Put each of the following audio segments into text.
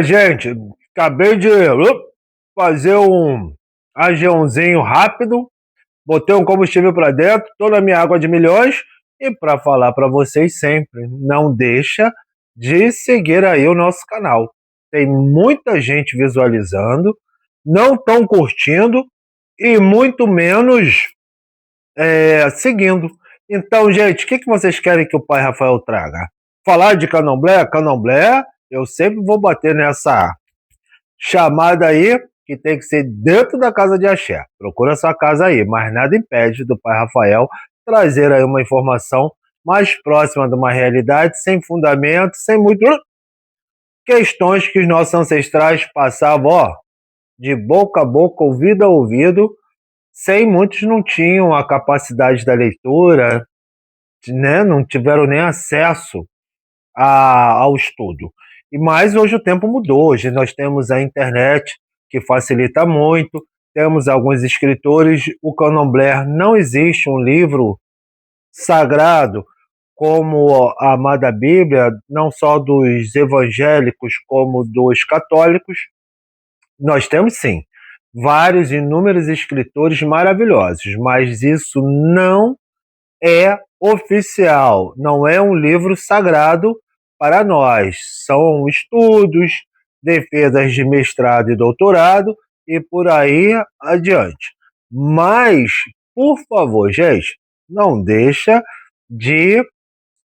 Gente, acabei de fazer um agiãozinho rápido, botei um combustível para dentro, tô na minha água de milhões e para falar para vocês sempre, não deixa de seguir aí o nosso canal. Tem muita gente visualizando, não estão curtindo e muito menos seguindo. Então, gente, o que vocês querem que o pai Rafael traga? Falar de candomblé? Candomblé, eu sempre vou bater nessa chamada aí, que tem que ser dentro da casa de axé. Procura sua casa aí, mas nada impede do pai Rafael trazer aí uma informação mais próxima de uma realidade, sem fundamento, sem muito questões que os nossos ancestrais passavam, ó, de boca a boca, ouvido a ouvido, sem muitos não tinham a capacidade da leitura, né? Não tiveram nem acesso ao estudo. E mais hoje o tempo mudou, hoje nós temos a internet que facilita muito, temos alguns escritores, o candomblé não existe um livro sagrado como a amada Bíblia, não só dos evangélicos como dos católicos. Nós temos sim vários inúmeros escritores maravilhosos, mas isso não é oficial, não é um livro sagrado para nós. São estudos, defesas de mestrado e doutorado e por aí adiante. Mas, por favor, gente, não deixa de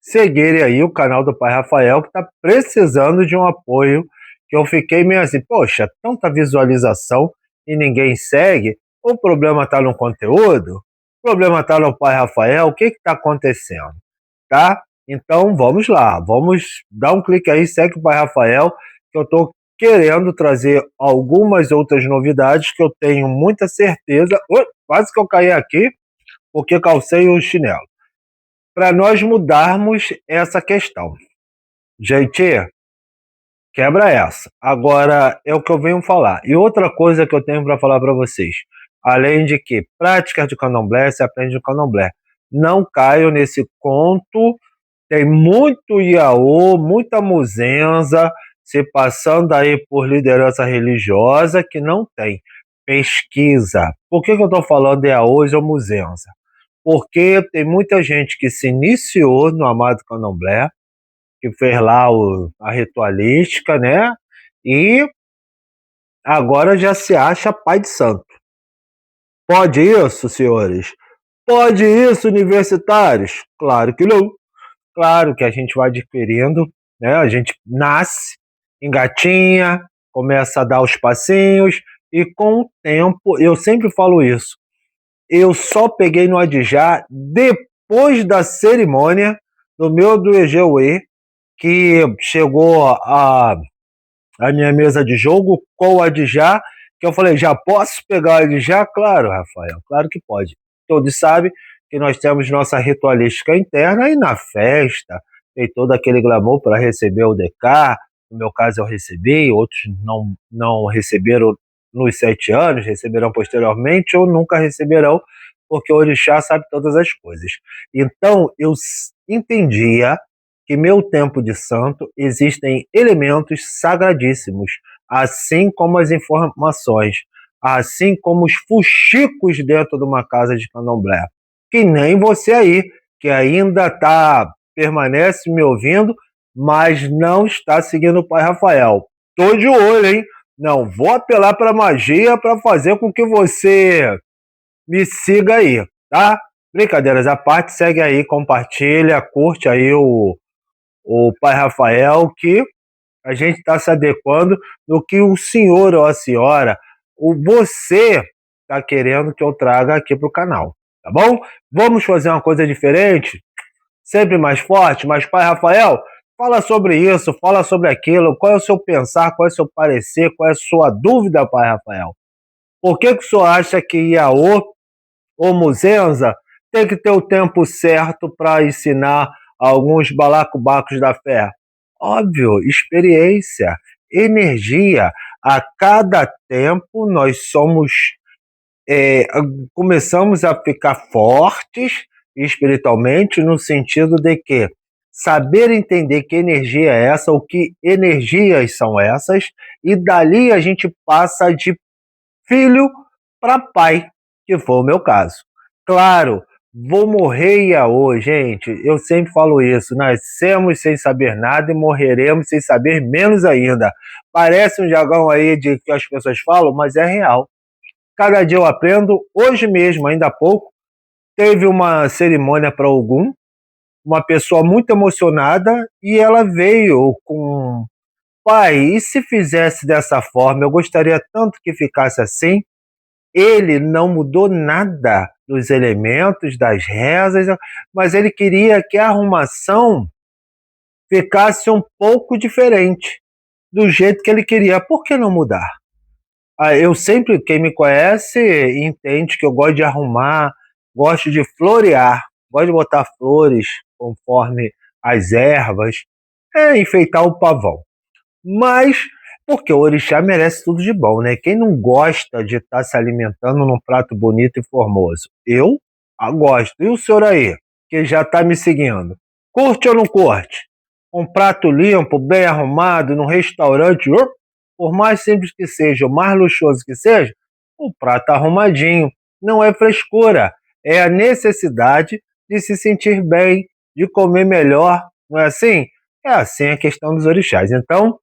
seguir aí o canal do Pai Rafael, que está precisando de um apoio, que eu fiquei meio assim, poxa, tanta visualização e ninguém segue, o problema está no conteúdo? O problema está no Pai Rafael? O que está acontecendo? Tá? Então vamos lá, vamos dar um clique aí, segue o Pai Rafael, que eu estou querendo trazer algumas outras novidades que eu tenho muita certeza. Quase que eu caí aqui, porque calcei o chinelo. Para nós mudarmos essa questão. Gente, quebra essa. Agora é o que eu venho falar. E outra coisa que eu tenho para falar para vocês, além de que práticas de candomblé se aprende no candomblé. Não caio nesse conto. Tem muito iaô, muita muzenza se passando aí por liderança religiosa que não tem pesquisa. Por que eu estou falando de iaôs ou muzenza? Porque tem muita gente que se iniciou no amado candomblé, que fez lá a ritualística, né? E agora já se acha pai de santo. Pode isso, senhores? Pode isso, universitários? Claro que não. Claro que a gente vai adquirindo, né? A gente nasce, engatinha, começa a dar os passinhos e com o tempo, eu sempre falo isso, eu só peguei no Adjá depois da cerimônia do meu do EGUE, que chegou a minha mesa de jogo com o Adjá, que eu falei, já posso pegar o Adjá? Claro, Rafael, claro que pode. Todos sabem que nós temos nossa ritualística interna e na festa tem todo aquele glamour para receber o DK. No meu caso eu recebi, outros não receberam nos 7 anos, receberão posteriormente ou nunca receberão, porque o orixá sabe todas as coisas. Então eu entendia que meu tempo de santo existem elementos sagradíssimos, assim como as informações, assim como os fuxicos dentro de uma casa de candomblé. Que nem você aí, que ainda permanece me ouvindo, mas não está seguindo o Pai Rafael. Tô de olho, hein? Não vou apelar para magia para fazer com que você me siga aí, tá? Brincadeiras à parte, segue aí, compartilha, curte aí o Pai Rafael, que a gente está se adequando no que o senhor ou a senhora, você está querendo que eu traga aqui para o canal, tá bom? Vamos fazer uma coisa diferente, sempre mais forte, mas Pai Rafael, fala sobre isso, fala sobre aquilo, qual é o seu pensar, qual é o seu parecer, qual é a sua dúvida, Pai Rafael? Por que o senhor acha que Iaô ou Muzenza tem que ter o tempo certo para ensinar alguns balacubacos da fé? Óbvio, experiência, energia. A cada tempo nós começamos a ficar fortes espiritualmente no sentido de que saber entender que energia é essa, ou que energias são essas, e dali a gente passa de filho para pai, que foi o meu caso. Claro, vou morrer hoje, gente. Eu sempre falo isso. Nascemos sem saber nada e morreremos sem saber menos ainda. Parece um jargão aí de que as pessoas falam, mas é real. Cada dia eu aprendo. Hoje mesmo, ainda há pouco, teve uma cerimônia para Ogum, uma pessoa muito emocionada, e ela veio com: pai, e se fizesse dessa forma? Eu gostaria tanto que ficasse assim. Ele não mudou nada dos elementos, das rezas, mas ele queria que a arrumação ficasse um pouco diferente, do jeito que ele queria. Por que não mudar? Eu sempre, quem me conhece, entende que eu gosto de arrumar, gosto de florear, gosto de botar flores conforme as ervas, enfeitar o pavão. Mas, porque o orixá merece tudo de bom, né? Quem não gosta de estar se alimentando num prato bonito e formoso? Eu gosto. E o senhor aí, que já está me seguindo? Curte ou não curte? Um prato limpo, bem arrumado, num restaurante, por mais simples que seja, o mais luxuoso que seja, o prato arrumadinho. Não é frescura, é a necessidade de se sentir bem, de comer melhor, não é assim? É assim a questão dos orixás. Então,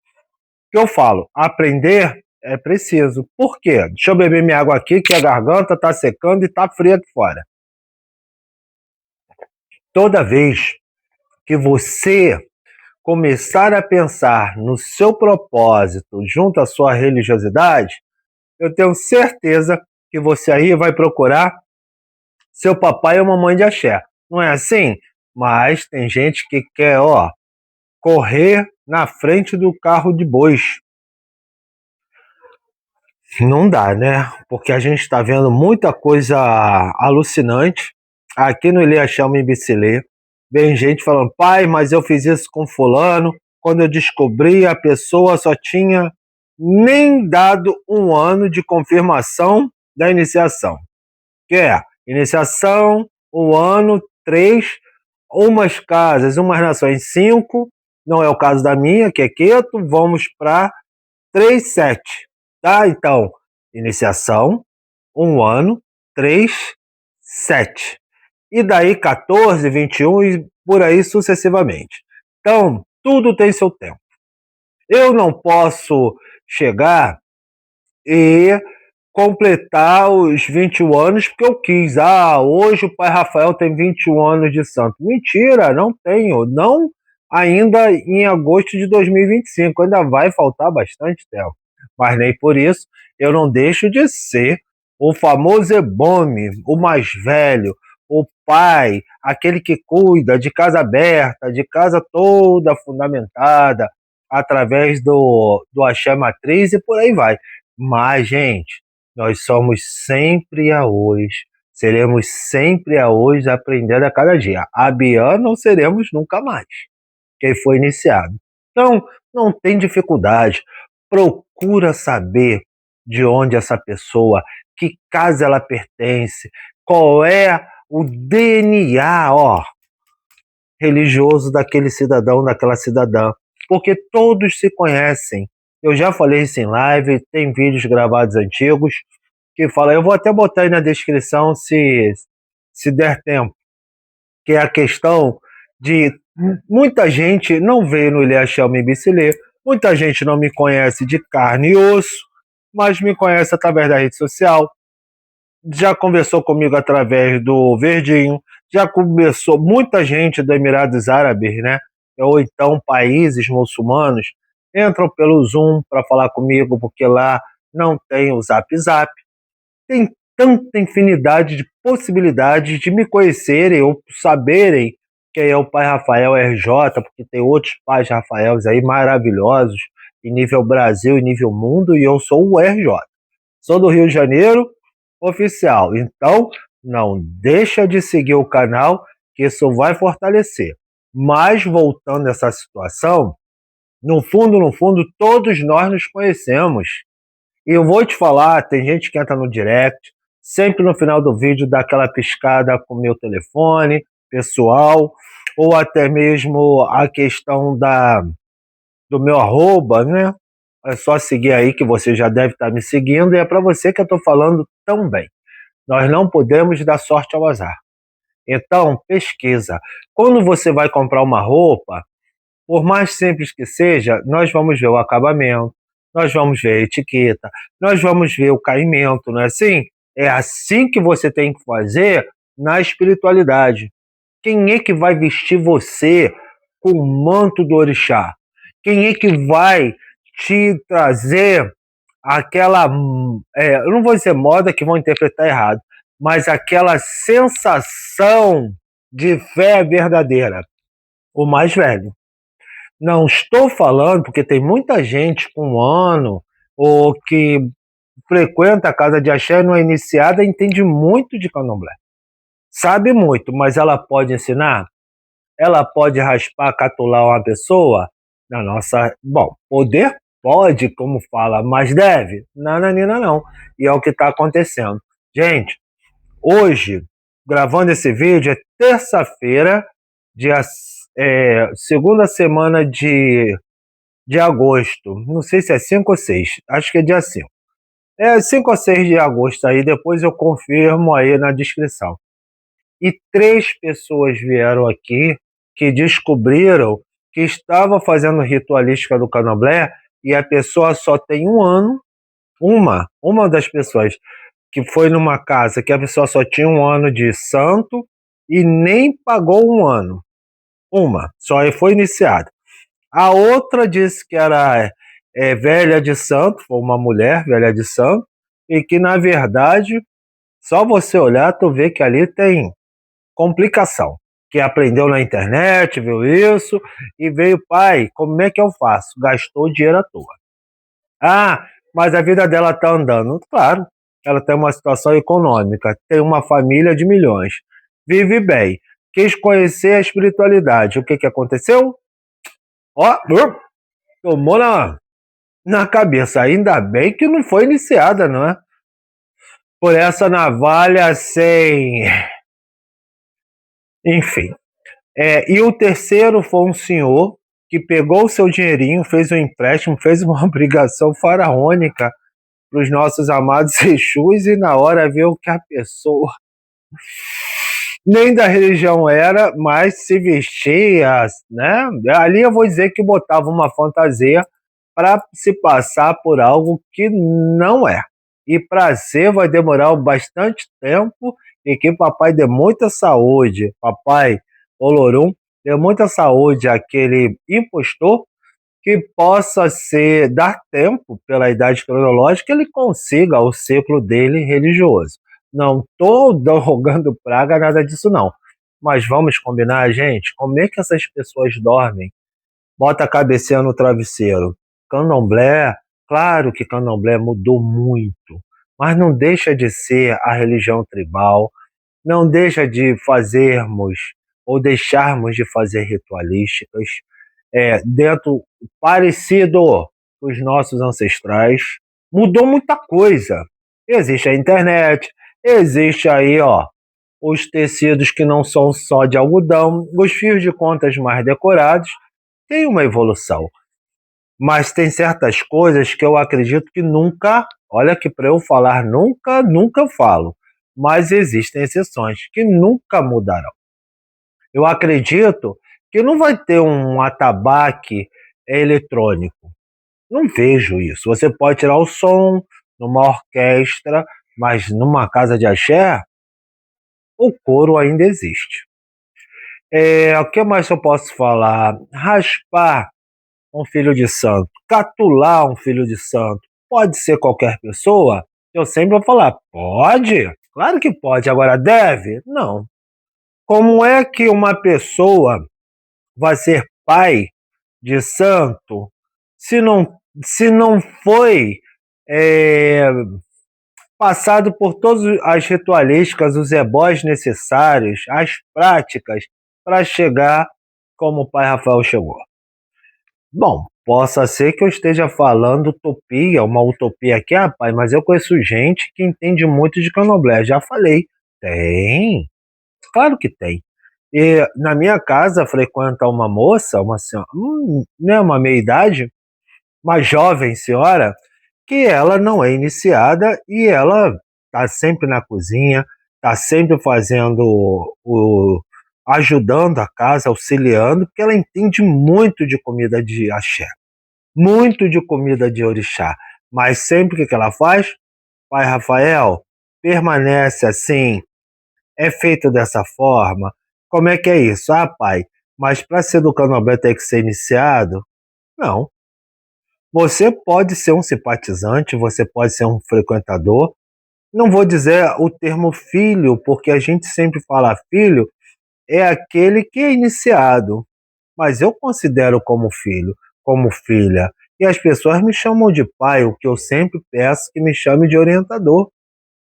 que eu falo, aprender é preciso. Por quê? Deixa eu beber minha água aqui, que a garganta está secando e está fria aqui fora. Toda vez que você começar a pensar no seu propósito junto à sua religiosidade, eu tenho certeza que você aí vai procurar seu papai ou mamãe de axé. Não é assim? Mas tem gente que quer, correr na frente do carro de bois. Não dá, né? Porque a gente está vendo muita coisa alucinante. Aqui no Ilha Chama Imbecilê, vem gente falando: pai, mas eu fiz isso com fulano. Quando eu descobri, a pessoa só tinha nem dado um ano de confirmação da iniciação. Que é iniciação, um ano, 3, umas casas, umas nações, 5. Não é o caso da minha, que é quieto. Vamos para 3, 7. Tá? Então, iniciação, um ano, 3, 7. E daí 14, 21 e por aí sucessivamente. Então, tudo tem seu tempo. Eu não posso chegar e completar os 21 anos porque eu quis. Hoje o pai Rafael tem 21 anos de santo. Mentira, não tenho. Não ainda em agosto de 2025. Ainda vai faltar bastante tempo. Mas nem por isso eu não deixo de ser o famoso Ebome, o mais velho, o pai, aquele que cuida de casa aberta, de casa toda fundamentada, através do Axé Matriz e por aí vai. Mas, gente, nós somos sempre a hoje, seremos sempre a hoje, aprendendo a cada dia. A Bian não seremos nunca mais, que foi iniciado. Então, não tem dificuldade. Procura saber de onde essa pessoa, que casa ela pertence, qual é o DNA, religioso daquele cidadão, daquela cidadã, porque todos se conhecem. Eu já falei isso em live, tem vídeos gravados antigos que fala, eu vou até botar aí na descrição se der tempo, que é a questão de muita gente não veio no Ilha Shelmy Bicilê, muita gente não me conhece de carne e osso, mas me conhece através da rede social, já conversou comigo através do Verdinho, já conversou muita gente dos Emirados Árabes, né? Ou então países muçulmanos, entram pelo Zoom para falar comigo, porque lá não tem o Zap Zap. Tem tanta infinidade de possibilidades de me conhecerem ou saberem quem é o pai Rafael RJ, porque tem outros pais Rafaels aí maravilhosos, em nível Brasil, em nível mundo, e eu sou o RJ. Sou do Rio de Janeiro, oficial. Então, não deixa de seguir o canal, que isso vai fortalecer. Mas, voltando a essa situação, no fundo, todos nós nos conhecemos. E eu vou te falar, tem gente que entra no direct, sempre no final do vídeo dá aquela piscada com o meu telefone, pessoal, ou até mesmo a questão do meu arroba, né? É só seguir aí que você já deve estar me seguindo e é para você que eu estou falando também. Nós não podemos dar sorte ao azar. Então, pesquisa. Quando você vai comprar uma roupa, por mais simples que seja, nós vamos ver o acabamento, nós vamos ver a etiqueta, nós vamos ver o caimento, não é assim? É assim que você tem que fazer na espiritualidade. Quem é que vai vestir você com o manto do orixá? Quem é que vai te trazer aquela, eu não vou dizer moda que vão interpretar errado, mas aquela sensação de fé verdadeira? O mais velho. Não estou falando porque tem muita gente com 1 ano ou que frequenta a casa de axé, não é iniciada, entende muito de candomblé. Sabe muito, mas ela pode ensinar? Ela pode raspar, catular uma pessoa? Na nossa. Bom, poder pode, como fala, mas deve? Nananina não. E é o que está acontecendo. Gente, hoje, gravando esse vídeo, é terça-feira, dia, segunda semana de agosto. Não sei se é 5 ou 6. Acho que é dia 5. É 5 ou 6 de agosto aí, depois eu confirmo aí na descrição. E 3 pessoas vieram aqui que descobriram que estava fazendo ritualística do candomblé e a pessoa só tem 1 ano. Uma das pessoas que foi numa casa que a pessoa só tinha 1 ano de santo e nem pagou 1 ano. Só foi iniciada. A outra disse que era velha de santo, foi uma mulher velha de santo, e que na verdade, só você olhar, tu vê que ali tem complicação. Que aprendeu na internet, viu isso, e veio, pai, como é que eu faço? Gastou dinheiro à toa. Ah, mas a vida dela tá andando. Claro, ela tem uma situação econômica, tem uma família de milhões, vive bem, quis conhecer a espiritualidade. O que que aconteceu? Ó, tomou na cabeça. Ainda bem que não foi iniciada, não é? Por essa navalha sem. Enfim. E o terceiro foi um senhor que pegou o seu dinheirinho, fez um empréstimo, fez uma obrigação faraônica para os nossos amados Exus e na hora viu que a pessoa nem da religião era, mas se vestia, né? Ali eu vou dizer que botava uma fantasia para se passar por algo que não é. E para ser vai demorar bastante tempo e que papai dê muita saúde, papai Olorum, dê muita saúde àquele impostor que possa dar tempo pela idade cronológica ele consiga o ciclo dele religioso. Não estou rogando praga, nada disso não. Mas vamos combinar, gente, como é que essas pessoas dormem? Bota a cabecinha no travesseiro. Candomblé, claro que candomblé mudou muito, mas não deixa de ser a religião tribal, não deixa de fazermos ou deixarmos de fazer ritualísticas, dentro parecido com os nossos ancestrais. Mudou muita coisa. Existe a internet, existe aí, ó, os tecidos que não são só de algodão, os fios de contas mais decorados, tem uma evolução. Mas tem certas coisas que eu acredito que nunca, olha que para eu falar nunca, nunca eu falo, mas existem exceções que nunca mudarão. Eu acredito que não vai ter um atabaque eletrônico. Não vejo isso. Você pode tirar o som numa orquestra, mas numa casa de axé, o coro ainda existe. O que mais eu posso falar? Raspar um filho de santo, catular um filho de santo, pode ser qualquer pessoa? Eu sempre vou falar, pode? Claro que pode. Agora, deve? Não. Como é que uma pessoa vai ser pai de santo se não foi é, passado por todas as ritualísticas, os ebós necessários, as práticas para chegar como o pai Rafael chegou? Bom, possa ser que eu esteja falando utopia, uma utopia aqui, rapaz, mas eu conheço gente que entende muito de candomblé. Já falei, tem, claro que tem. E na minha casa frequenta uma moça, uma senhora, né, uma meia-idade, uma jovem senhora, que ela não é iniciada e ela tá sempre na cozinha, tá sempre fazendo ajudando a casa, auxiliando, porque ela entende muito de comida de axé, muito de comida de orixá. Mas sempre que ela faz, Pai Rafael, permanece assim, é feito dessa forma. Como é que é isso? Ah, pai, mas para ser do candomblé tem que ser iniciado? Não. Você pode ser um simpatizante, você pode ser um frequentador. Não vou dizer o termo filho, porque a gente sempre fala filho, é aquele que é iniciado. Mas eu considero como filho, como filha. E as pessoas me chamam de pai, o que eu sempre peço que me chame de orientador,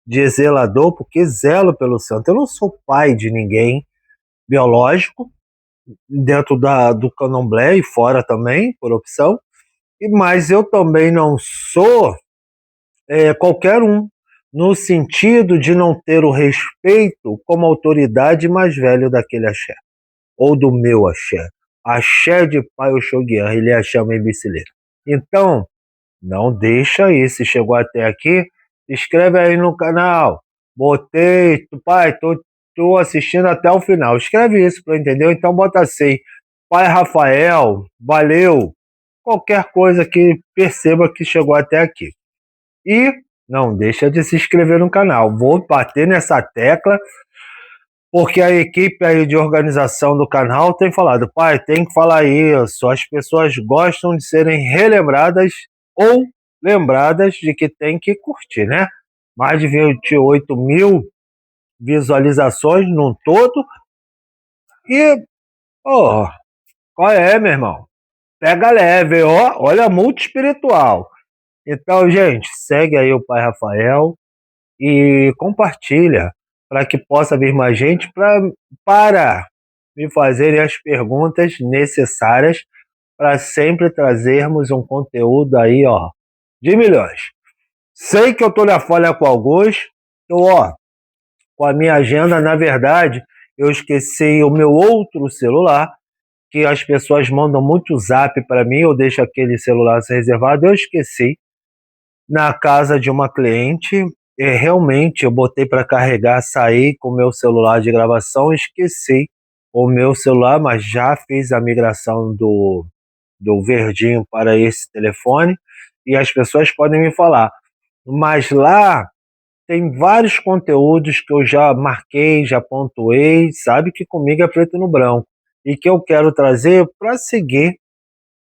de zelador, porque zelo pelo santo. Eu não sou pai de ninguém biológico, dentro do candomblé e fora também, por opção, mas eu também não sou qualquer um, no sentido de não ter o respeito como autoridade mais velho daquele axé, ou do meu axé. Axé de Pai Oxoguian, ele é axé Membicilê. Então, não deixa aí, se chegou até aqui, se inscreve aí no canal. Botei, pai, tô assistindo até o final. Escreve isso para entender, então bota assim, Pai Rafael, valeu. Qualquer coisa que perceba que chegou até aqui. E não deixa de se inscrever no canal. Vou bater nessa tecla, porque a equipe aí de organização do canal tem falado, pai, tem que falar isso. As pessoas gostam de serem relembradas ou lembradas de que tem que curtir, né? Mais de 28 mil visualizações num todo. E, oh, qual é, meu irmão? Pega leve, ó. Olha, multi espiritual. Então, gente, segue aí o Pai Rafael e compartilha para que possa vir mais gente para me fazerem as perguntas necessárias para sempre trazermos um conteúdo aí, ó, de milhões. Sei que eu tô na folha com alguns, tô, ó, com a minha agenda, na verdade, eu esqueci o meu outro celular, que as pessoas mandam muito zap para mim, eu deixo aquele celular reservado, eu esqueci na casa de uma cliente. Realmente eu botei para carregar, saí com o meu celular de gravação, esqueci o meu celular, mas já fiz a migração do verdinho para esse telefone e as pessoas podem me falar. Mas lá tem vários conteúdos que eu já marquei, já pontuei, sabe que comigo é preto no branco e que eu quero trazer para seguir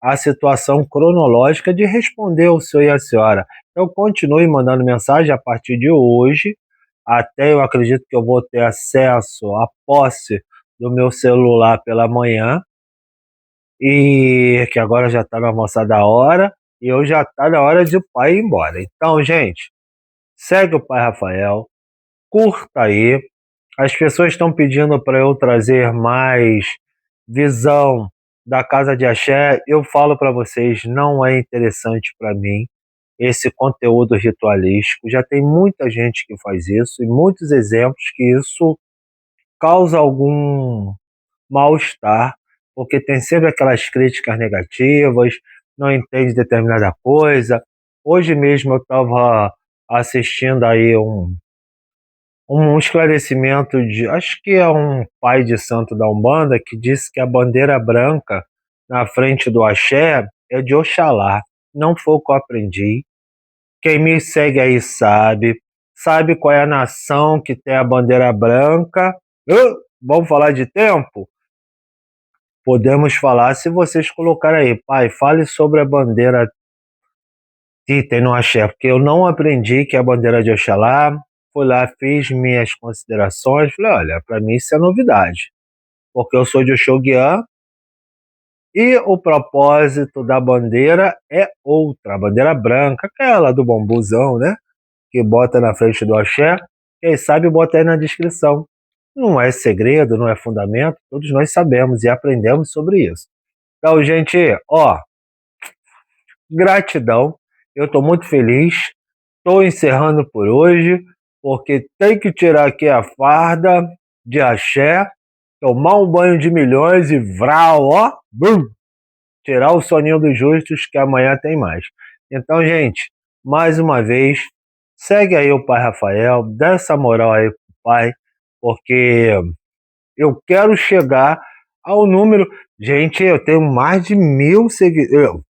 a situação cronológica de responder o senhor e a senhora. Então, continue mandando mensagem a partir de hoje, até eu acredito que eu vou ter acesso à posse do meu celular pela manhã, e que agora já está na moça da hora, e eu já está na hora de o pai ir embora. Então, gente, segue o Pai Rafael, curta aí. As pessoas estão pedindo para eu trazer mais visão da casa de axé. Eu falo para vocês, não é interessante para mim esse conteúdo ritualístico. Já tem muita gente que faz isso e muitos exemplos que isso causa algum mal-estar, porque tem sempre aquelas críticas negativas, não entende determinada coisa. Hoje mesmo eu estava assistindo aí um esclarecimento de, acho que é um pai de santo da Umbanda, que disse que a bandeira branca na frente do axé é de Oxalá. Não foi o que eu aprendi. Quem me segue aí sabe qual é a nação que tem a bandeira branca. Vamos falar de tempo? Podemos falar se vocês colocarem aí, pai, fale sobre a bandeira que tem no axé, porque eu não aprendi que é a bandeira de Oxalá. Fui lá, fiz minhas considerações, falei, olha, para mim isso é novidade, porque eu sou de Oxoguian e o propósito da bandeira é outra, a bandeira branca, aquela do bambuzão, né, que bota na frente do axé. Quem sabe bota aí na descrição. Não é segredo, não é fundamento, todos nós sabemos e aprendemos sobre isso. Então, gente, ó, gratidão, eu estou muito feliz. Estou encerrando por hoje, porque tem que tirar aqui a farda de axé tomar um banho de milhões e vral, ó, bum, tirar o soninho dos justos que amanhã tem mais. Então, gente, mais uma vez, segue aí o Pai Rafael, dá essa moral aí pro pai, porque eu quero chegar ao número. Gente, eu tenho mais de 1.000 seguidores,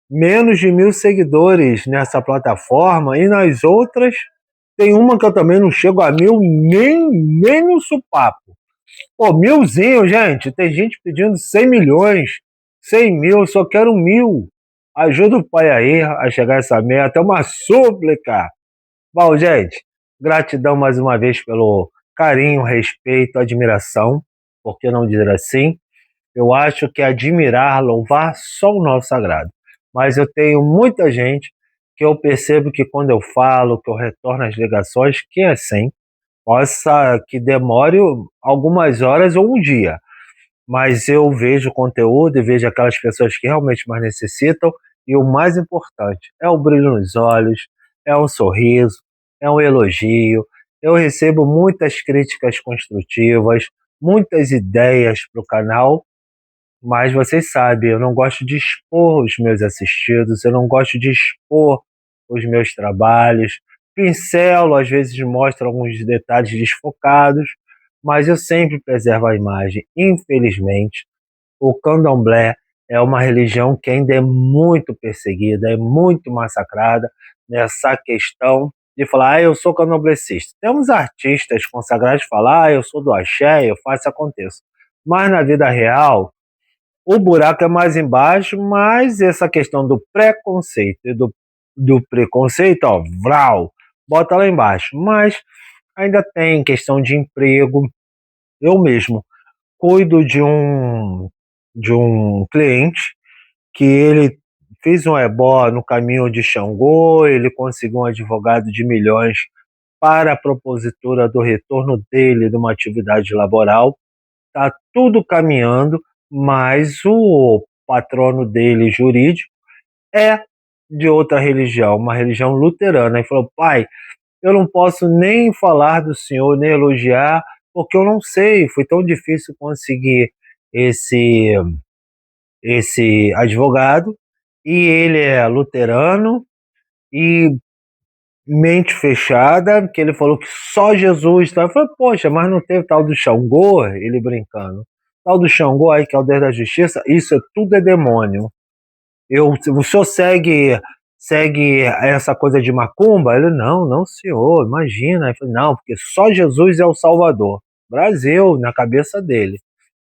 menos de 1.000 seguidores nessa plataforma, e nas outras tem uma que eu também não chego a 1.000, nem no supapo. Pô, 1.000zinho, gente. Tem gente pedindo 100 milhões, 100 mil, eu só quero 1.000. Ajuda o pai aí a chegar a essa meta. É uma súplica. Bom, gente, gratidão mais uma vez pelo carinho, respeito, admiração. Por que não dizer assim? Eu acho que admirar, louvar só o nosso sagrado. Mas eu tenho muita gente que eu percebo que quando eu falo, que eu retorno as ligações, que é assim, possa que demore algumas horas ou um dia, mas eu vejo o conteúdo e vejo aquelas pessoas que realmente mais necessitam, e o mais importante é o brilho nos olhos, é um sorriso, é um elogio. Eu recebo muitas críticas construtivas, muitas ideias para o canal, mas vocês sabem, eu não gosto de expor os meus assistidos, eu não gosto de expor os meus trabalhos. Pincelo, às vezes mostro alguns detalhes desfocados, mas eu sempre preservo a imagem. Infelizmente, o candomblé é uma religião que ainda é muito perseguida, é muito massacrada nessa questão de falar, eu sou candomblessista. Temos artistas consagrados que falam, eu sou do axé, eu faço aconteça. Mas na vida real, o buraco é mais embaixo, mas essa questão do preconceito e do preconceito, ó, vral, bota lá embaixo. Mas ainda tem questão de emprego. Eu mesmo cuido de um cliente que ele fez um ebó no caminho de Xangô, ele conseguiu um advogado de milhões para a propositura do retorno dele de uma atividade laboral. Tá tudo caminhando, mas o patrono dele, jurídico, é de outra religião, uma religião luterana. E falou: pai, eu não posso nem falar do senhor, nem elogiar, porque eu não sei, foi tão difícil conseguir esse, esse advogado, e ele é luterano e mente fechada, que ele falou que só Jesus, tá? Eu falei, poxa, mas não teve tal do Xangô? Ele brincando. Tal do Xangô aí, que é o Deus da Justiça, isso tudo é demônio. O senhor segue essa coisa de macumba? Ele, não, não, senhor, imagina. Eu falei, não, porque só Jesus é o Salvador. Brasil, na cabeça dele.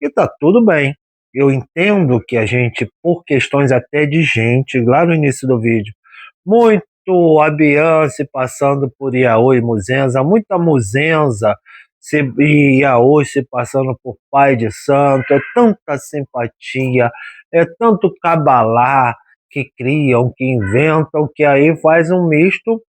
E tá tudo bem. Eu entendo que a gente, por questões até de gente, lá no início do vídeo, muito a se passando por Iaô e Muzenza, muita Muzenza e Iaô se passando por pai de santo, é tanta simpatia, é tanto cabalá que criam, que inventam, que aí faz um misto,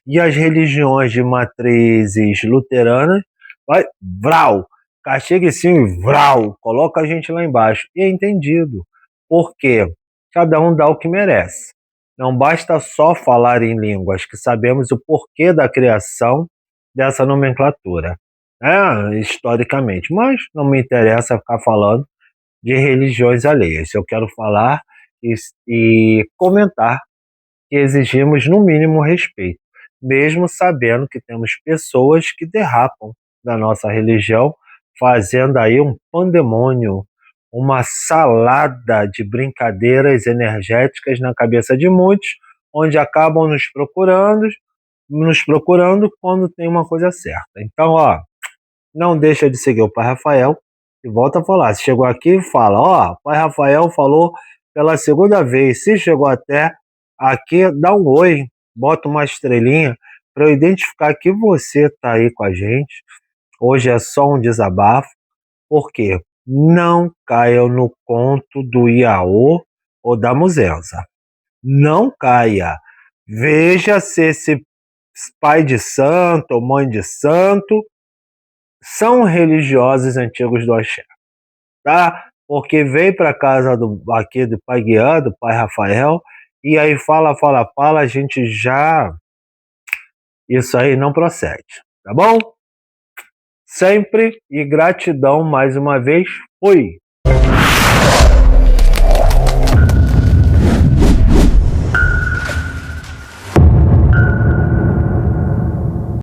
e as religiões de matrizes luteranas, vai, vral, castiga sim, vral, coloca a gente lá embaixo. E é entendido. Por quê? Cada um dá o que merece. Não basta só falar em línguas, que sabemos o porquê da criação dessa nomenclatura, né, historicamente. Mas não me interessa ficar falando de religiões alheias. Eu quero falar e comentar que exigimos, no mínimo, respeito, mesmo sabendo que temos pessoas que derrapam da nossa religião, fazendo aí um pandemônio, uma salada de brincadeiras energéticas na cabeça de muitos, onde acabam nos procurando quando tem uma coisa certa. Então, ó, não deixa de seguir o Pai Rafael e volta a falar. Se chegou aqui, fala, ó, Pai Rafael falou pela segunda vez. Se chegou até aqui, dá um oi, bota uma estrelinha para eu identificar que você está aí com a gente. Hoje é só um desabafo, porque não caiam no conto do Iaô ou da Muzenza. Não caia. Veja se esse pai de santo ou mãe de santo são religiosos antigos do axé, tá? Porque veio para casa aqui do pai Guiã, do pai Rafael, e aí fala, a gente já, isso aí não procede, tá bom? sempre e gratidão mais uma vez. Fui!